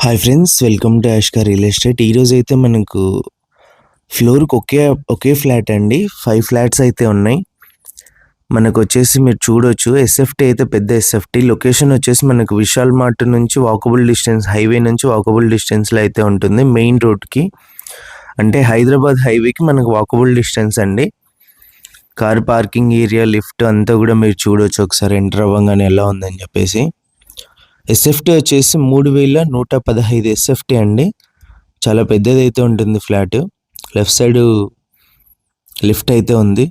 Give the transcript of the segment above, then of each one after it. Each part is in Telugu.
Hi friends, welcome to Yashka real estate. ఈరోజు అయితే మనకు ఫ్లోర్కి ఒకే ఫ్లాట్ అండి. 5 ఫ్లాట్స్ అయితే ఉన్నాయి. మనకు వచ్చేసి మీరు చూడొచ్చు, ఎస్ఎఫ్టీ అయితే పెద్ద ఎస్ఎఫ్టీ. లొకేషన్ వచ్చేసి మనకు విశాల్ మార్ట్ నుంచి వాకబుల్ డిస్టెన్స్, హైవే నుంచి వాకబుల్ డిస్టెన్స్లో అయితే ఉంటుంది. మెయిన్ రోడ్కి అంటే హైదరాబాద్ హైవేకి మనకు వాకబుల్ డిస్టెన్స్ అండి. కార్ పార్కింగ్ ఏరియా, లిఫ్ట్ అంతా కూడా మీరు చూడొచ్చు ఒకసారి ఎంటర్ అవ్వగానే ఎలా ఉందని చెప్పేసి. ఎస్ఎఫ్టీ వచ్చేసి 3115 ఎస్ఎఫ్టీ అండి. చాలా పెద్దది అయితే ఉంటుంది ఫ్లాట్. లెఫ్ట్ సైడ్ లిఫ్ట్ అయితే ఉంది.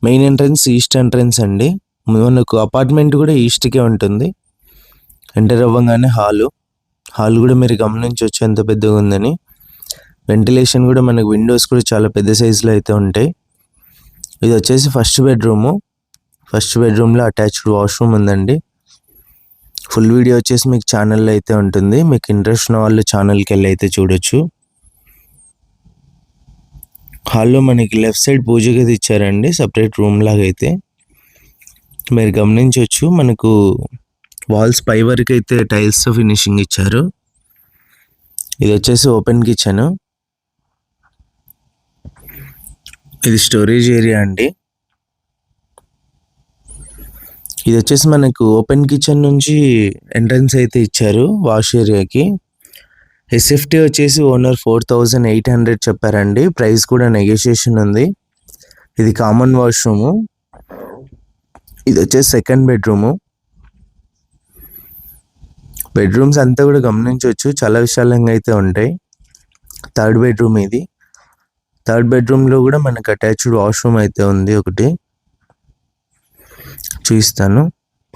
మెయిన్ ఎంట్రన్స్ ఈస్ట్ ఎంట్రన్స్ అండి. మనకు అపార్ట్మెంట్ కూడా ఈస్ట్కే ఉంటుంది. ఎంటర్ అవ్వగానే హాల్ కూడా మీరు గమనించవచ్చు ఎంత పెద్దగా ఉందని. వెంటిలేషన్ కూడా మనకు విండోస్ కూడా చాలా పెద్ద సైజులో అయితే ఉంటాయి. ఇది వచ్చేసి ఫస్ట్ బెడ్రూమ్లో అటాచ్డ్ వాష్రూమ్ ఉందండి. ఫుల్ వీడియో వచ్చేసి మీకు ఛానల్లో అయితే ఉంటుంది. మీకు ఇంట్రెస్ట్ ఉన్న వాళ్ళు ఛానల్కి వెళ్ళి అయితే చూడొచ్చు. హాల్లో మనకి లెఫ్ట్ సైడ్ పూజ గది ఇచ్చారండి, సపరేట్ రూమ్ లాగా అయితే మీరు గమనించవచ్చు. మనకు వాల్స్ పై వరకు అయితే టైల్స్ ఫినిషింగ్ ఇచ్చారు. ఇది వచ్చేసి ఓపెన్ కిచెన్. ఇది స్టోరేజ్ ఏరియా అండి. ఇది వచ్చేసి మనకు ఓపెన్ కిచెన్ నుంచి ఎంట్రన్స్ అయితే ఇచ్చారు వాష్ ఏరియాకి. ఎస్ఎఫ్టీ వచ్చేసి ఓనర్ 4800 చెప్పారండి. ప్రైస్ కూడా నెగోషియేషన్ ఉంది. ఇది కామన్ వాష్రూము. ఇది వచ్చేసి సెకండ్ బెడ్రూమ్స్ అంతా కూడా గమనించవచ్చు, చాలా విశాలంగా అయితే ఉంటాయి. థర్డ్ బెడ్రూమ్లో కూడా మనకు అటాచ్డ్ వాష్రూమ్ అయితే ఉంది ఒకటి. చూపిస్తాను.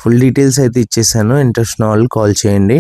ఫుల్ డీటెయిల్స్ అయితే ఇచ్చేసాను. ఇంట్రెస్ట్ ఉన్న వాళ్ళు కాల్ చేయండి.